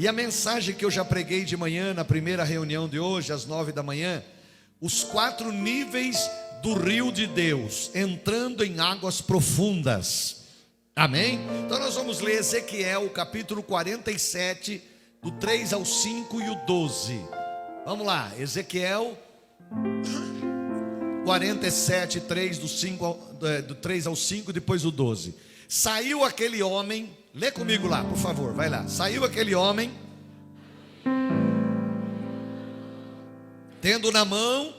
E a mensagem que eu já preguei de manhã, na primeira reunião de hoje, às 9 da manhã, os 4 níveis do rio de Deus, entrando em águas profundas. Amém? Então nós vamos ler Ezequiel, capítulo 47, do 3 ao 5 e o 12. Vamos lá, Ezequiel 47, 3, do 3 ao 5, depois o 12. Saiu aquele homem, lê comigo lá, por favor, vai lá. Saiu aquele homem, tendo na mão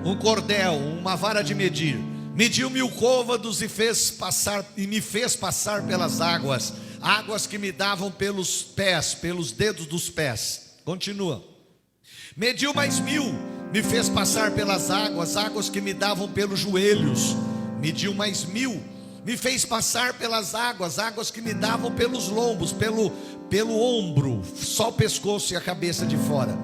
um cordel, uma vara de medir. Mediu 1000 côvados e me fez passar pelas águas, águas que me davam pelos pés, pelos dedos dos pés. Continua. Mediu mais 1000, me fez passar pelas águas, águas que me davam pelos joelhos. Mediu mais 1000, me fez passar pelas águas, águas que me davam pelos lombos, pelo ombro, só o pescoço e a cabeça de fora.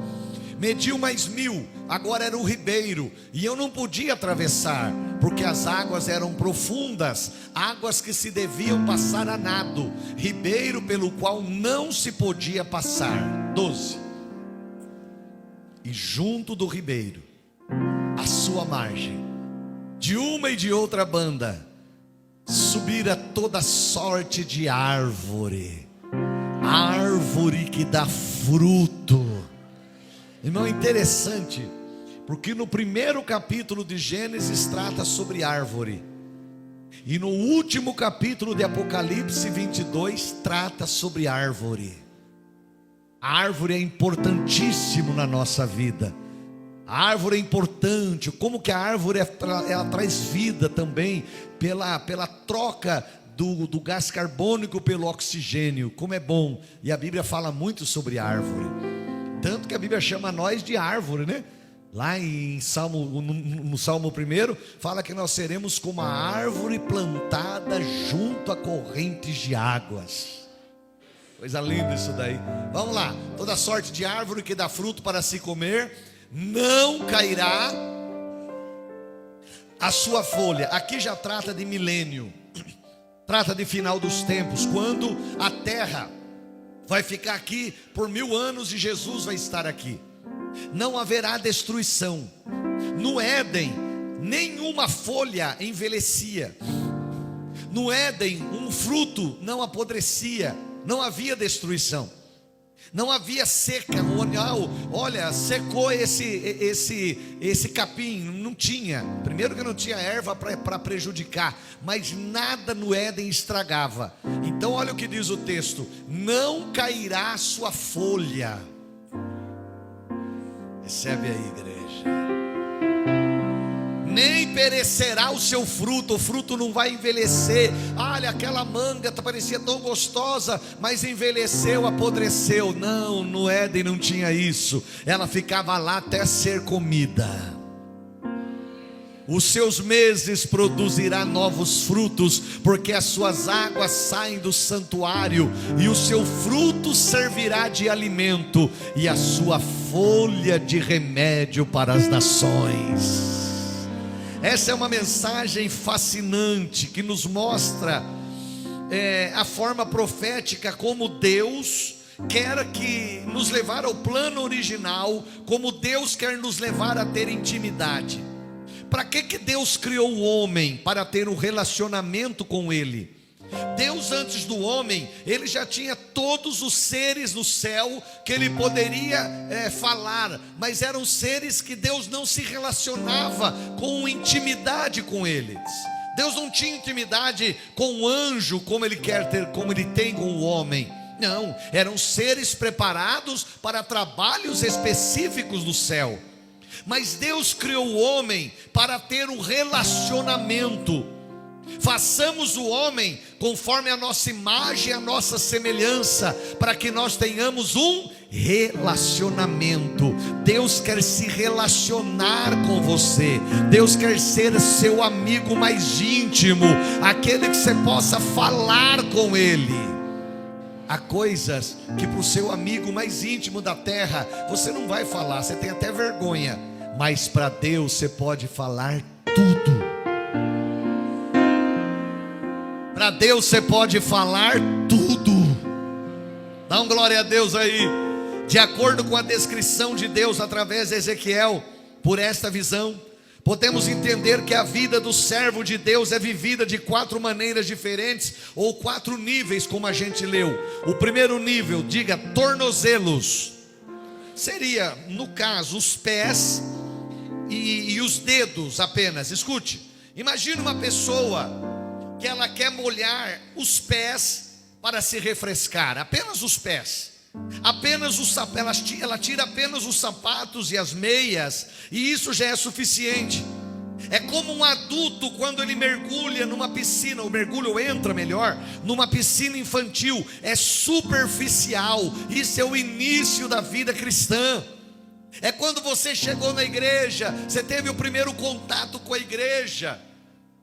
Mediu mais 1000, agora era o ribeiro, e eu não podia atravessar, porque as águas eram profundas, águas que se deviam passar a nado, ribeiro pelo qual não se podia passar. 12. E junto do ribeiro, à sua margem, de uma e de outra banda, subira toda sorte de árvore, árvore que dá fruto. Irmão, é interessante, porque no primeiro capítulo de Gênesis trata sobre árvore, e no último capítulo de Apocalipse 22 trata sobre árvore. A árvore é importantíssimo na nossa vida. A árvore é importante. Como que a árvore ela traz vida também pela troca do gás carbônico pelo oxigênio. Como é bom. E a Bíblia fala muito sobre árvore. Tanto que a Bíblia chama nós de árvore, né? Lá em no Salmo 1 fala que nós seremos como a árvore plantada junto a correntes de águas. Coisa linda isso daí. Vamos lá. Toda sorte de árvore que dá fruto para se comer, não cairá a sua folha. Aqui já trata de milênio, trata de final dos tempos, quando a terra vai ficar aqui por 1000 anos e Jesus vai estar aqui. Não haverá destruição. No Éden, nenhuma folha envelhecia. No Éden, um fruto não apodrecia. Não havia destruição. Não havia seca. Olha, secou esse capim. Não tinha. Primeiro que não tinha erva para prejudicar, mas nada no Éden estragava. Então olha o que diz o texto: não cairá a sua folha. Recebe aí, igreja. Nem perecerá o seu fruto. O fruto não vai envelhecer. Olha, aquela manga parecia tão gostosa, mas envelheceu, apodreceu. Não, no Éden não tinha isso. Ela ficava lá até ser comida. Os seus meses produzirá novos frutos, porque as suas águas saem do santuário, e o seu fruto servirá de alimento, e a sua folha de remédio para as nações. Essa é uma mensagem fascinante que nos mostra a forma profética como Deus quer que nos levar ao plano original, como Deus quer nos levar a ter intimidade. Para que Deus criou o homem? Para ter um relacionamento com Ele. Deus, antes do homem, Ele já tinha todos os seres no céu que Ele poderia falar, mas eram seres que Deus não se relacionava com intimidade com eles. Deus não tinha intimidade com o anjo como Ele quer ter, como Ele tem com o homem. Não, eram seres preparados para trabalhos específicos no céu. Mas Deus criou o homem para ter um relacionamento. Façamos o homem conforme a nossa imagem e a nossa semelhança, para que nós tenhamos um relacionamento. Deus quer se relacionar com você. Deus quer ser seu amigo mais íntimo, aquele que você possa falar com Ele. Há coisas que para o seu amigo mais íntimo da terra você não vai falar, você tem até vergonha, mas para Deus você pode falar tudo. Para Deus você pode falar tudo. Dá um glória a Deus aí. De acordo com a descrição de Deus através de Ezequiel, por esta visão, podemos entender que a vida do servo de Deus é vivida de 4 maneiras diferentes, ou 4 níveis, como a gente leu. O primeiro nível, diga tornozelos, seria, no caso, os pés e os dedos apenas. Escute, imagine uma pessoa que ela quer molhar os pés para se refrescar, apenas os pés. Ela tira apenas os sapatos e as meias, e isso já é suficiente. É como um adulto quando ele mergulha numa piscina, entra melhor, numa piscina infantil. É superficial. Isso é o início da vida cristã. É quando você chegou na igreja, você teve o primeiro contato com a igreja.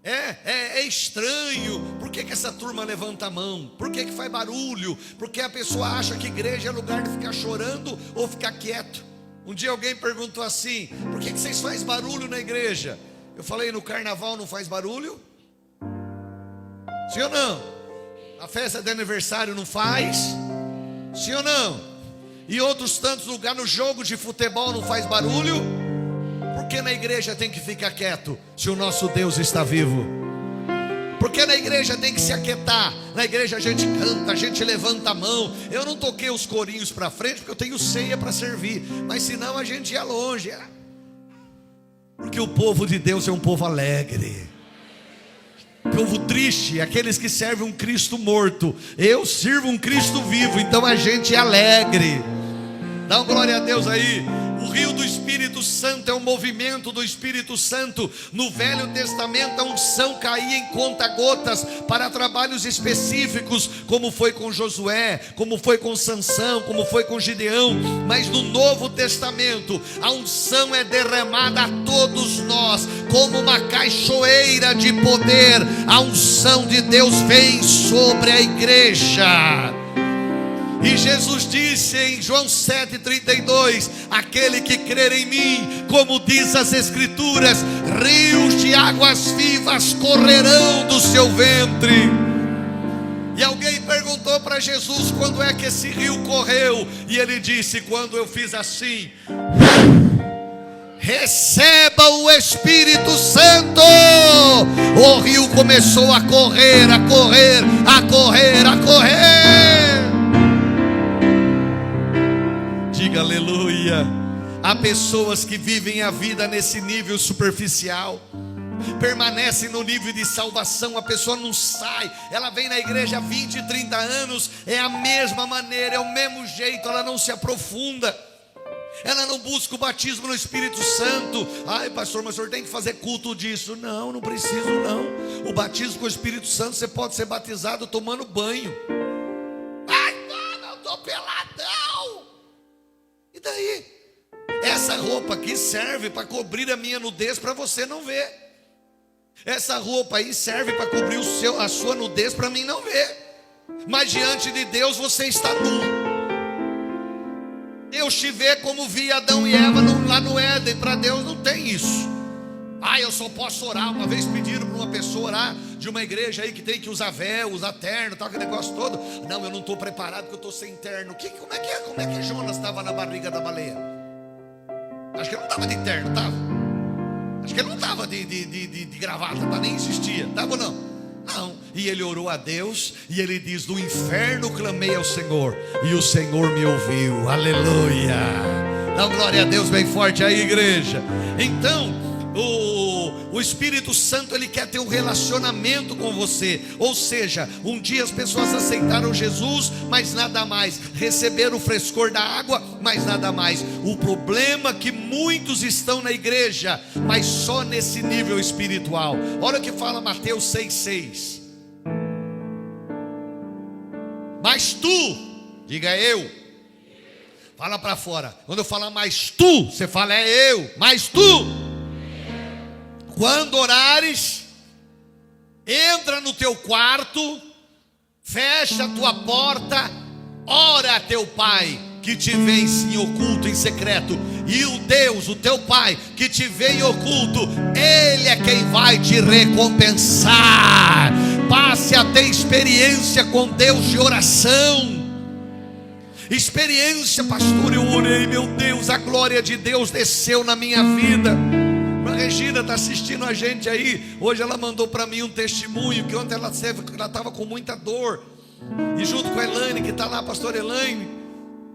É estranho. Por que essa turma levanta a mão? Por que faz barulho? Porque a pessoa acha que igreja é lugar de ficar chorando ou ficar quieto. Um dia alguém perguntou assim: por que vocês fazem barulho na igreja? Eu falei: no carnaval não faz barulho? Sim ou não? Na festa de aniversário não faz? Sim ou não? E outros tantos lugares, no jogo de futebol não faz barulho? Por que na igreja tem que ficar quieto, se o nosso Deus está vivo? Por que na igreja tem que se aquietar? Na igreja a gente canta, a gente levanta a mão. Eu não toquei os corinhos para frente, porque eu tenho ceia para servir. Mas senão a gente ia longe. Porque o povo de Deus é um povo alegre. Povo triste, aqueles que servem um Cristo morto. Eu sirvo um Cristo vivo, então a gente é alegre. Dá uma glória a Deus aí. O rio do Espírito Santo é um movimento do Espírito Santo. No Velho Testamento a unção caía em conta-gotas para trabalhos específicos, como foi com Josué, como foi com Sansão, como foi com Gideão. Mas no Novo Testamento a unção é derramada a todos nós, como uma cachoeira de poder. A unção de Deus vem sobre a igreja. E Jesus disse em João 7,32: aquele que crer em mim, como diz as Escrituras, rios de águas vivas correrão do seu ventre. E alguém perguntou para Jesus quando é que esse rio correu, e ele disse: quando eu fiz assim, receba o Espírito Santo. O rio começou a correr, a correr, a correr, a correr. Diga aleluia. Há pessoas que vivem a vida nesse nível superficial, permanecem no nível de salvação. A pessoa não sai, ela vem na igreja há 20, 30 anos, é a mesma maneira, é o mesmo jeito, ela não se aprofunda, ela não busca o batismo no Espírito Santo. Ai pastor, mas o senhor tem que fazer culto disso. Não, não preciso não. O batismo com o Espírito Santo, você pode ser batizado tomando banho. Ai não, eu estou peladão. E daí? Essa roupa aqui serve para cobrir a minha nudez, para você não ver. Essa roupa aí serve para cobrir a sua nudez, para mim não ver. Mas diante de Deus você está nu. Deus te vê como via Adão e Eva lá no Éden. Para Deus não tem isso. Eu só posso orar. Uma vez pediram para uma pessoa orar de uma igreja aí que tem que usar véu, usar terno, tal, aquele negócio todo. Não, eu não estou preparado porque eu estou sem terno. Como é que Jonas estava na barriga da baleia? Acho que ele não estava de terno, estava? Acho que ele não estava de gravata, nem existia, estava ou não? Não. E ele orou a Deus e ele diz: do inferno clamei ao Senhor e o Senhor me ouviu. Aleluia. Dá glória a Deus bem forte aí, igreja. Então o Espírito Santo, ele quer ter um relacionamento com você. Ou seja, um dia as pessoas aceitaram Jesus, mas nada mais. Receberam o frescor da água, mas nada mais. O problema é que muitos estão na igreja, mas só nesse nível espiritual. Olha o que fala Mateus 6,6. Mas tu, diga eu. Fala para fora. Quando eu falar mas tu, você fala é eu. Mas tu, quando orares, entra no teu quarto, fecha a tua porta, ora a teu pai que te vê em oculto, em secreto, e o Deus, o teu pai que te vê em oculto, ele é quem vai te recompensar. Passe a ter experiência com Deus de oração. Experiência, pastor, eu orei, meu Deus, a glória de Deus desceu na minha vida. A Regina está assistindo a gente aí. Hoje ela mandou para mim um testemunho, que ontem ela estava com muita dor. E junto com a Elaine, que está lá, a pastora Elaine,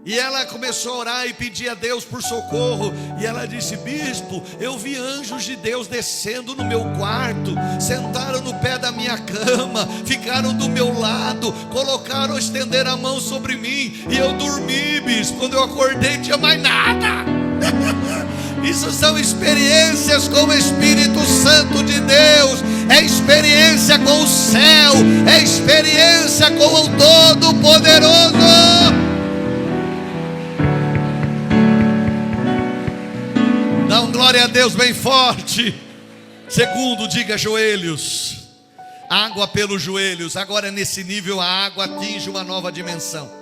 e ela começou a orar e pedir a Deus por socorro. E ela disse: bispo, eu vi anjos de Deus descendo no meu quarto, sentaram no pé da minha cama, ficaram do meu lado, colocaram, estenderam a mão sobre mim, e eu dormi, bispo. Quando eu acordei não tinha mais nada. Isso são experiências com o Espírito Santo de Deus, é experiência com o céu, é experiência com o Todo-Poderoso. Dá um glória a Deus bem forte. Segundo, diga joelhos. Água pelos joelhos. Agora nesse nível a água atinge uma nova dimensão.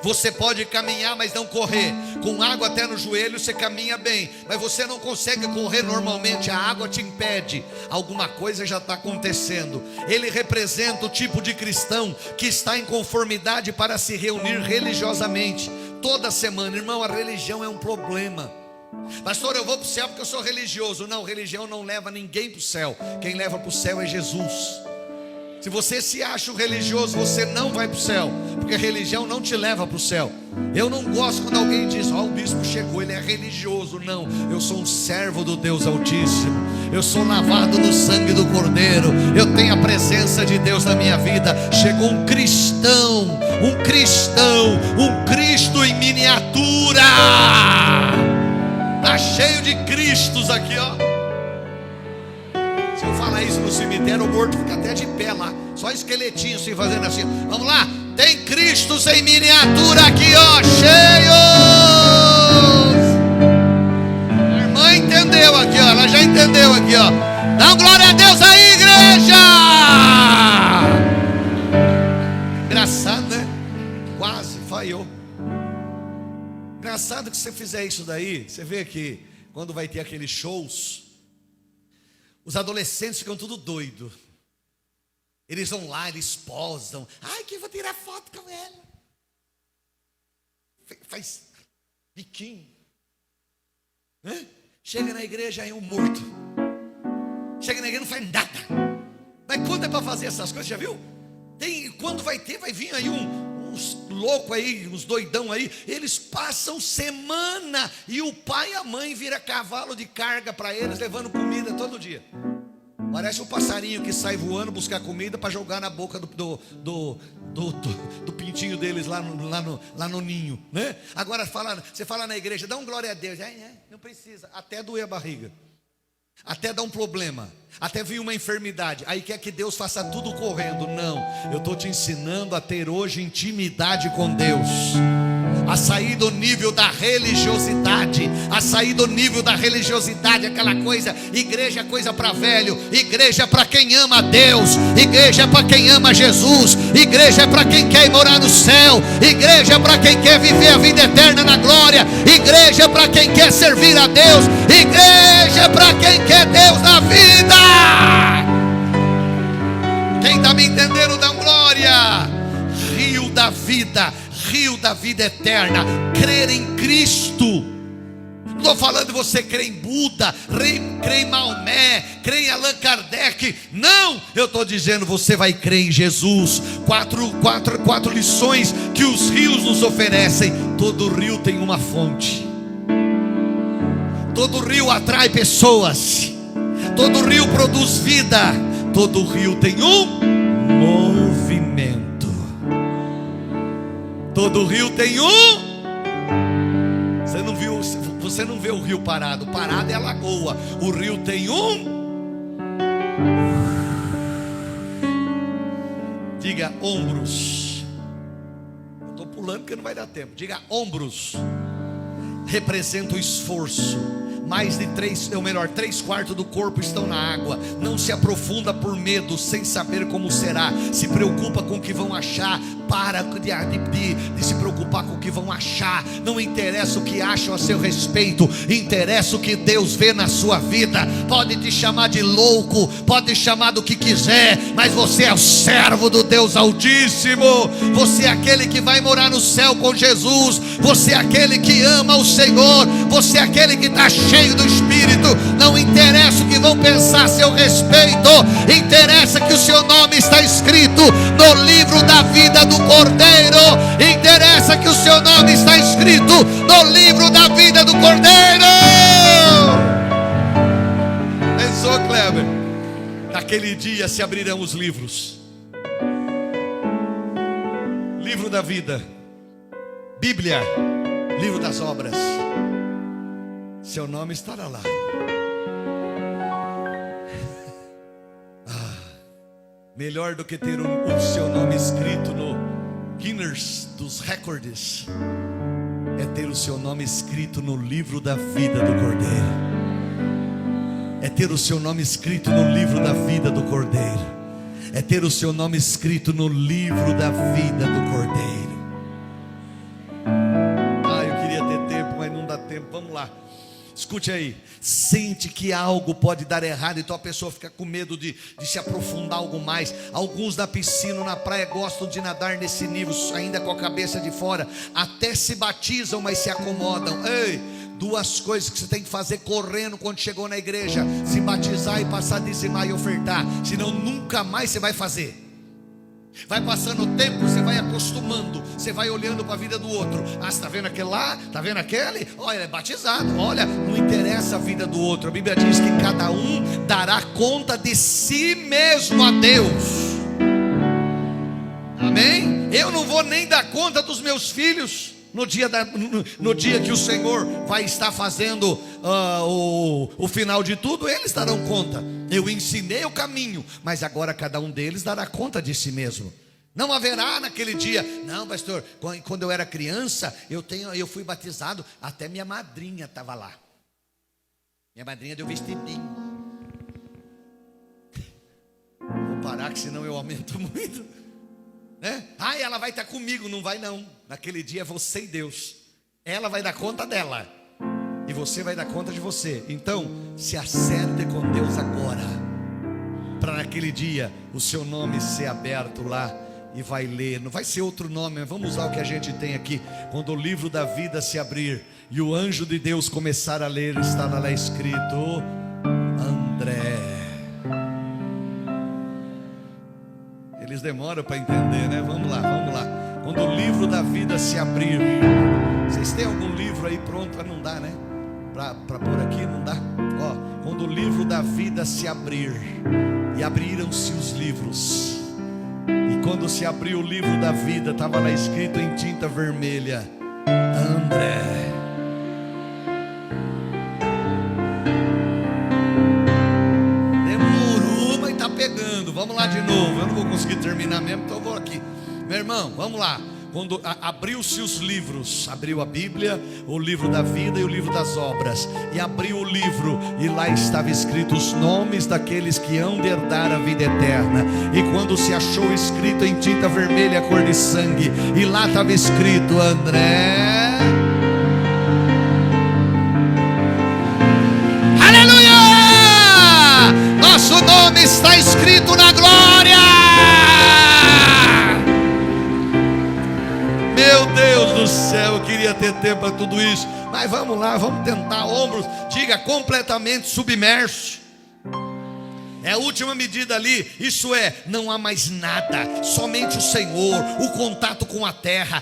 Você pode caminhar, mas não correr. Com água até no joelho você caminha bem, mas você não consegue correr normalmente. A água te impede. Alguma coisa já está acontecendo. Ele representa o tipo de cristão que está em conformidade para se reunir religiosamente toda semana. Irmão, a religião é um problema. Pastor, eu vou para o céu porque eu sou religioso. Não, religião não leva ninguém para o céu. Quem leva para o céu é Jesus. Se você se acha religioso, você não vai para o céu, porque a religião não te leva para o céu. Eu não gosto quando alguém diz: ó, o bispo chegou, ele é religioso. Não, eu sou um servo do Deus Altíssimo. Eu sou lavado no sangue do Cordeiro. Eu tenho a presença de Deus na minha vida. Chegou um cristão, um Cristo em miniatura. Está cheio de Cristos aqui, ó. Se eu falar isso no cemitério, o morto fica até de pé lá, só esqueletinho assim, fazendo assim. Vamos lá, tem Cristos em miniatura aqui, ó, cheios. A irmã entendeu aqui, ó, ela já entendeu aqui, ó. Dá um glória a Deus aí, igreja. Engraçado, né? Quase falhou. Engraçado que se você fizer isso daí, você vê que quando vai ter aqueles shows, os adolescentes ficam tudo doido. Eles vão lá, eles posam. Ai, que eu vou tirar foto com ela. Faz biquinho. Chega na igreja, aí um morto. Chega na igreja, não faz nada. Mas quando é para fazer essas coisas, já viu? Quando vai ter, vai vir aí uns loucos aí, uns doidão aí. Eles passam semana e o pai e a mãe vira cavalo de carga para eles, levando comida todo dia. Parece um passarinho que sai voando buscar comida para jogar na boca do pintinho deles lá no ninho, né? Agora você fala na igreja, dá um glória a Deus. Não precisa, até doer a barriga, até dar um problema, até vir uma enfermidade. Aí quer que Deus faça tudo correndo. Não, eu estou te ensinando a ter hoje intimidade com Deus, a sair do nível da religiosidade, aquela coisa, igreja é coisa para velho, igreja é para quem ama Deus, igreja é para quem ama Jesus, igreja é para quem quer morar no céu, igreja é para quem quer viver a vida eterna na glória, igreja é para quem quer servir a Deus, igreja é para quem quer Deus na vida. Quem está me entendendo, dá uma glória. Rio da vida eterna, crer em Cristo. Não estou falando de você crer em Buda, crer em Maomé, crer em Allan Kardec. Não, eu estou dizendo, você vai crer em Jesus. Quatro lições que os rios nos oferecem. Todo rio tem uma fonte. Todo rio atrai pessoas. Todo rio produz vida. Todo rio tem um movimento. Todo rio tem um. Você não vê o rio parado. Parado é a lagoa. O rio tem um. Diga ombros. Eu estou pulando porque não vai dar tempo. Diga ombros. Representa o esforço. mais de 3/4 do corpo estão na água. Não se aprofunda por medo, sem saber como será. Se preocupa com o que vão achar. Para de se preocupar com o que vão achar. Não interessa o que acham a seu respeito, interessa o que Deus vê na sua vida. Pode te chamar de louco, pode chamar do que quiser, mas você é o servo do Deus Altíssimo. Você é aquele que vai morar no céu com Jesus. Você é aquele que ama o Senhor. Você é aquele que está cheio do Espírito. Não interessa o que vão pensar a seu respeito, interessa que o seu nome está escrito no livro da vida do Cordeiro. Interessa que o seu nome está escrito no livro da vida do Cordeiro. Pensou, Kleber? Naquele dia se abrirão os livros. Livro da vida, Bíblia, livro das obras. Seu nome estará lá. Melhor do que ter o seu nome escrito no Guinness dos recordes é ter o seu nome escrito no livro da vida do Cordeiro. É ter o seu nome escrito no livro da vida do Cordeiro. É ter o seu nome escrito no livro da vida do Cordeiro. Eu queria ter tempo, mas não dá tempo. Vamos lá. Escute aí. Sente que algo pode dar errado, então a pessoa fica com medo de se aprofundar algo mais. Alguns na piscina, na praia, gostam de nadar nesse nível, ainda com a cabeça de fora. Até se batizam, mas se acomodam. Ei, duas coisas que você tem que fazer correndo quando chegou na igreja: se batizar e passar a dizimar e ofertar. Senão nunca mais você vai fazer. Vai passando o tempo, você vai acostumando, você vai olhando para a vida do outro. Você está vendo aquele lá? Está vendo aquele? Olha, ele é batizado. Olha, não interessa a vida do outro. A Bíblia diz que cada um dará conta de si mesmo a Deus. Amém? Eu não vou nem dar conta dos meus filhos no dia que o Senhor vai estar fazendo o final de tudo. Eles darão conta. Eu ensinei o caminho, mas agora cada um deles dará conta de si mesmo. Não haverá naquele dia: não, pastor, quando eu era criança eu fui batizado, até minha madrinha estava lá. Minha madrinha deu vestidinho. Vou parar, que senão eu aumento muito, né? Ela vai estar comigo. Não vai não. Naquele dia é você e Deus. Ela vai dar conta dela e você vai dar conta de você. Então se acerte com Deus agora, para naquele dia o seu nome ser aberto lá e vai ler. Não vai ser outro nome, mas vamos usar o que a gente tem aqui. Quando o livro da vida se abrir e o anjo de Deus começar a ler, estará lá escrito: André. Eles demoram para entender, né? Vamos lá, vamos lá. Quando o livro da vida se abrir. Vocês têm algum livro aí pronto? Não dá, né? Para pôr aqui, não dá? Quando o livro da vida se abrir, e abriram-se os livros, e quando se abriu o livro da vida, estava lá escrito em tinta vermelha: André. Demorou, mas está pegando. Vamos lá de novo. Eu não vou conseguir terminar mesmo, então eu vou aqui. Meu irmão, vamos lá. Quando abriu-se os livros, abriu a Bíblia, o livro da vida e o livro das obras, e abriu o livro, e lá estava escrito os nomes daqueles que hão de herdar a vida eterna. E quando se achou escrito em tinta vermelha, cor de sangue, e lá estava escrito: André. Aleluia! Nosso nome está escrito na glória. Meu Deus do céu, eu queria ter tempo para tudo isso, mas vamos lá, vamos tentar. Ombros, diga: completamente submerso. É a última medida ali. Isso é, não há mais nada, somente o Senhor, o contato com a terra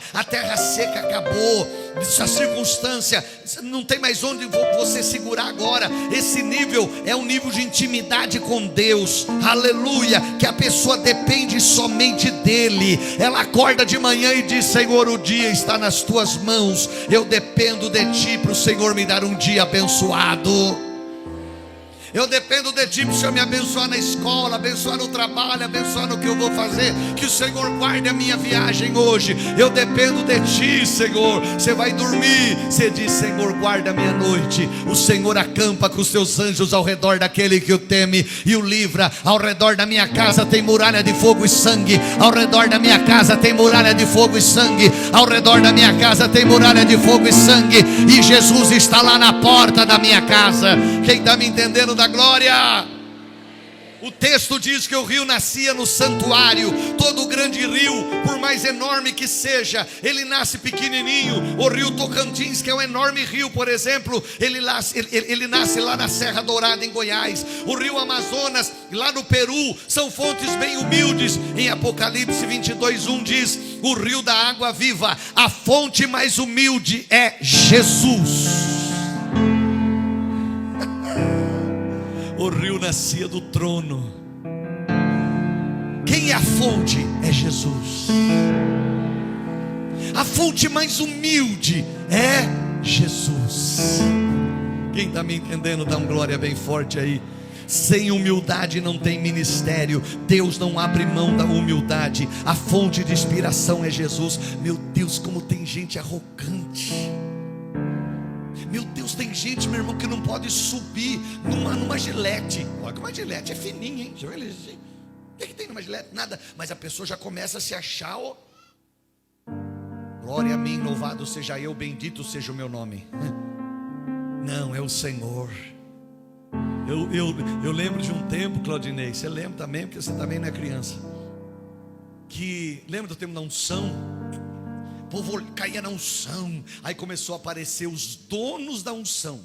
seca acabou. Essa circunstância não tem mais onde você segurar agora. Esse nível é um nível de intimidade com Deus, aleluia, que a pessoa depende somente dEle. Ela acorda de manhã e diz: Senhor, o dia está nas tuas mãos, eu dependo de ti para o Senhor me dar um dia abençoado. Eu dependo de Ti para o Senhor me abençoar na escola, abençoar no trabalho, abençoar no que eu vou fazer. Que o Senhor guarde a minha viagem hoje. Eu dependo de Ti, Senhor. Você vai dormir, você diz: Senhor, guarda a minha noite. O Senhor acampa com os Seus anjos ao redor daquele que o teme e o livra. Ao redor da minha casa tem muralha de fogo e sangue. Ao redor da minha casa tem muralha de fogo e sangue. Ao redor da minha casa tem muralha de fogo e sangue. E Jesus está lá na porta da minha casa. Quem está me entendendo, da glória? O texto diz que o rio nascia no santuário. Todo grande rio, por mais enorme que seja, ele nasce pequenininho. O rio Tocantins, que é um enorme rio, por exemplo, ele nasce lá na Serra Dourada, em Goiás. O rio Amazonas, lá no Peru, são fontes bem humildes. Em Apocalipse 22:1 diz: o rio da água viva, a fonte mais humilde é Jesus. O rio nascia do trono. Quem é a fonte? É Jesus. A fonte mais humilde é Jesus. Quem está me entendendo, dá uma glória bem forte aí. Sem humildade não tem ministério. Deus não abre mão da humildade. A fonte de inspiração é Jesus. Meu Deus, como tem gente arrogante. Meu Deus, tem gente, meu irmão, que não pode subir numa gilete. Olha que uma gilete é fininha, hein? O que tem numa gilete? Nada. Mas a pessoa já começa a se achar, ó. Glória a mim, louvado seja eu, bendito seja o meu nome. Não, é o Senhor. Eu lembro de um tempo, Claudinei, você lembra também, porque você também não é criança, que lembra do tempo da unção? O povo caía na unção. Aí começou a aparecer os donos da unção.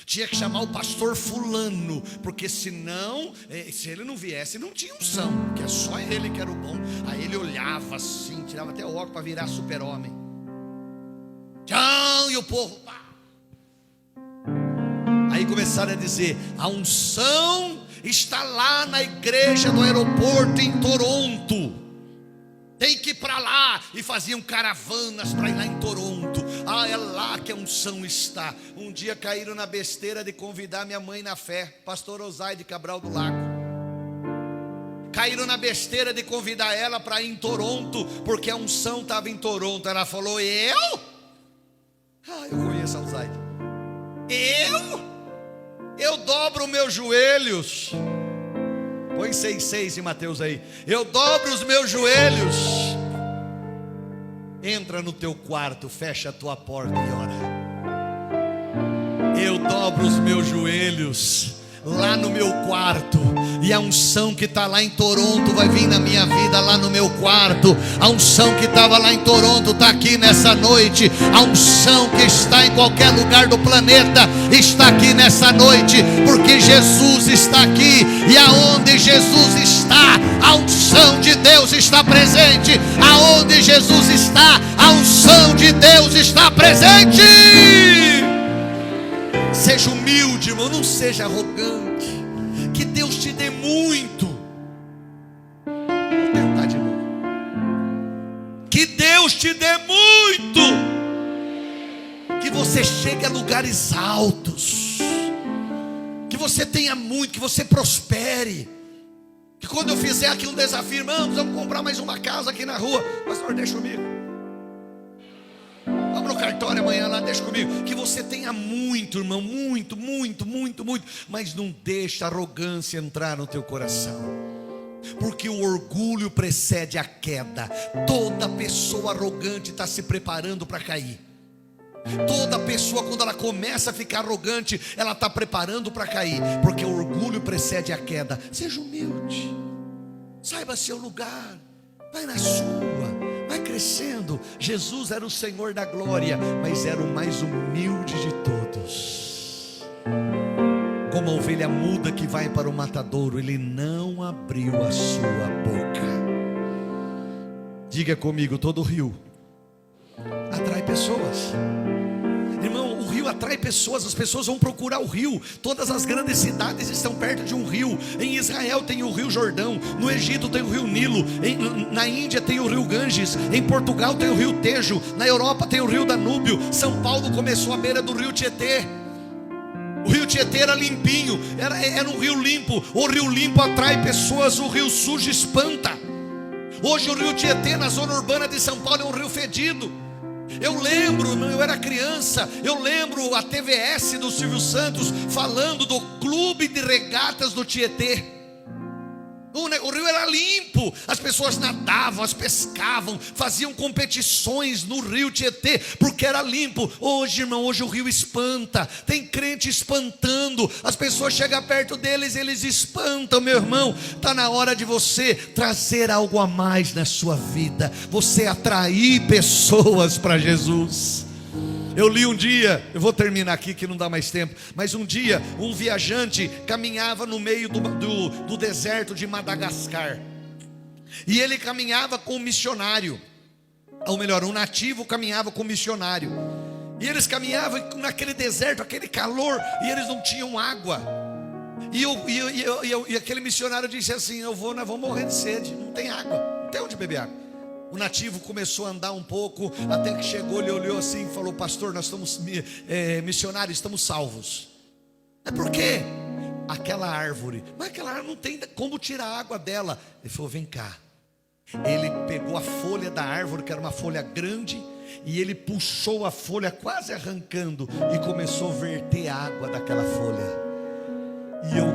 Tinha que chamar o pastor fulano, porque senão, se ele não viesse, não tinha unção, porque é só ele que era o bom. Aí ele olhava assim, tirava até o óculos para virar super-homem. Tchau, e o povo pá. Aí começaram a dizer: a unção está lá na igreja do aeroporto em Toronto. Tem que ir para lá. E faziam caravanas para ir lá em Toronto. Ah, é lá que a unção está. Um dia caíram na besteira de convidar minha mãe na fé, pastor Osaide Cabral do Lago. Caíram na besteira de convidar ela para ir em Toronto, porque a unção estava em Toronto. Ela falou: eu? Ah, eu conheço a Osaide. Eu dobro meus joelhos. Põe 6,6 em Mateus aí. Eu dobro os meus joelhos. Entra no teu quarto, fecha a tua porta e ora. Eu dobro os meus joelhos lá no meu quarto, e a unção que está lá em Toronto vai vir na minha vida lá no meu quarto. A unção que estava lá em Toronto está aqui nessa noite. A unção que está em qualquer lugar do planeta está aqui nessa noite, porque Jesus está aqui, e aonde Jesus está, a unção de Deus está presente. Aonde Jesus está, a unção de Deus está presente. Seja humilde, irmão, não seja arrogante. Que Deus te dê muito. Vou tentar de novo. Que Deus te dê muito. Que você chegue a lugares altos. Que você tenha muito, que você prospere. Que quando eu fizer aqui um desafio, irmãos, vamos comprar mais uma casa aqui na rua. Pastor, deixa comigo. Vamos no cartório amanhã lá, deixa comigo. Que você tenha muito, irmão, muito, muito, muito, muito. Mas não deixa a arrogância entrar no teu coração, porque o orgulho precede a queda. Toda pessoa arrogante está se preparando para cair. Toda pessoa, quando ela começa a ficar arrogante, ela está preparando para cair, porque o orgulho precede a queda. Seja humilde, saiba seu lugar, vai na sua, vai crescendo. Jesus era o Senhor da glória, mas era o mais humilde de todos. Como a ovelha muda que vai para o matadouro, ele não abriu a sua boca. Diga comigo: todo rio atrai pessoas. Irmão, o rio atrai pessoas, as pessoas vão procurar o rio. Todas as grandes cidades estão perto de um rio. Em Israel tem o rio Jordão, no Egito tem o rio Nilo, na Índia tem o rio Ganges, em Portugal tem o rio Tejo, na Europa tem o rio Danúbio. São Paulo começou à beira do rio Tietê. O rio Tietê era limpinho, era um rio limpo. O rio limpo atrai pessoas, o rio sujo espanta. Hoje o rio Tietê, na zona urbana de São Paulo, é um rio fedido. Eu lembro, eu era criança, eu lembro a TVS do Silvio Santos falando do clube de regatas do Tietê. O rio era limpo, as pessoas nadavam, as pescavam, faziam competições no rio Tietê, porque era limpo. Hoje, irmão, hoje o rio espanta, tem crente espantando, as pessoas chegam perto deles, eles espantam. Meu irmão, está na hora de você trazer algo a mais na sua vida, você atrair pessoas para Jesus. Eu li um dia, eu vou terminar aqui que não dá mais tempo, mas um dia um viajante caminhava no meio do deserto de Madagascar, e ele caminhava com um missionário, ou melhor, um nativo caminhava com um missionário, e eles caminhavam naquele deserto, aquele calor, e eles não tinham água, e aquele missionário disse assim: nós vamos morrer de sede, não tem água, não tem onde beber água. O nativo começou a andar um pouco, até que chegou, ele olhou assim e falou: pastor, nós estamos missionários, estamos salvos. É por quê? Aquela árvore, mas aquela árvore não tem como tirar a água dela. Ele falou: vem cá. Ele pegou a folha da árvore, que era uma folha grande, e ele puxou a folha quase arrancando, e começou a verter a água daquela folha.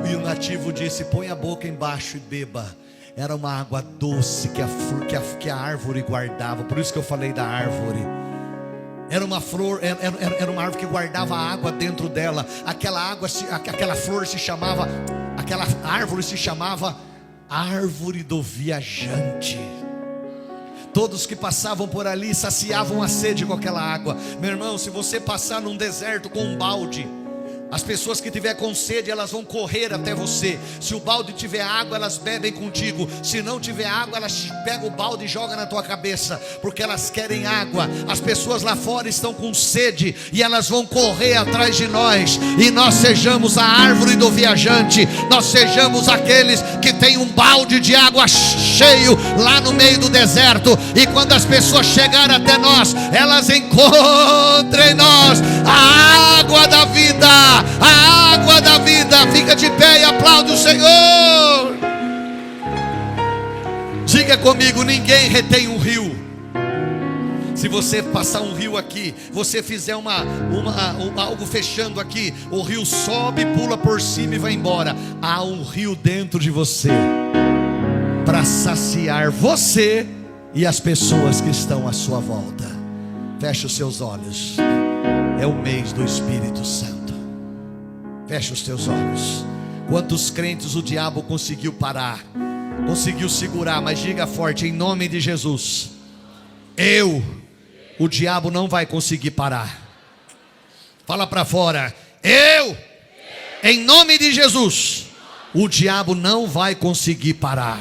E o nativo disse: põe a boca embaixo e beba. Era uma água doce que a árvore guardava. Por isso que eu falei da árvore. Era uma flor, era uma árvore que guardava a água dentro dela. Aquela árvore se chamava árvore do viajante. Todos que passavam por ali saciavam a sede com aquela água. Meu irmão, se você passar num deserto com um balde, as pessoas que tiver com sede, elas vão correr até você. Se o balde tiver água, elas bebem contigo. Se não tiver água, elas pegam o balde e jogam na tua cabeça, porque elas querem água. As pessoas lá fora estão com sede, e elas vão correr atrás de nós. E nós sejamos a árvore do viajante. Nós sejamos aqueles que tem um balde de água cheio lá no meio do deserto, e quando as pessoas chegarem até nós, elas encontram em nós a água da vida. A água da vida. Fica de pé e aplaude o Senhor. Diga comigo: ninguém retém um rio. Se você passar um rio aqui, você fizer algo fechando aqui, o rio sobe, pula por cima e vai embora. Há um rio dentro de você para saciar você e as pessoas que estão à sua volta. Feche os seus olhos. É o mês do Espírito Santo. Feche os teus olhos. Quantos crentes o diabo conseguiu parar, conseguiu segurar, mas diga forte: em nome de Jesus, o diabo não vai conseguir parar. Fala para fora: em nome de Jesus, o diabo não vai conseguir parar.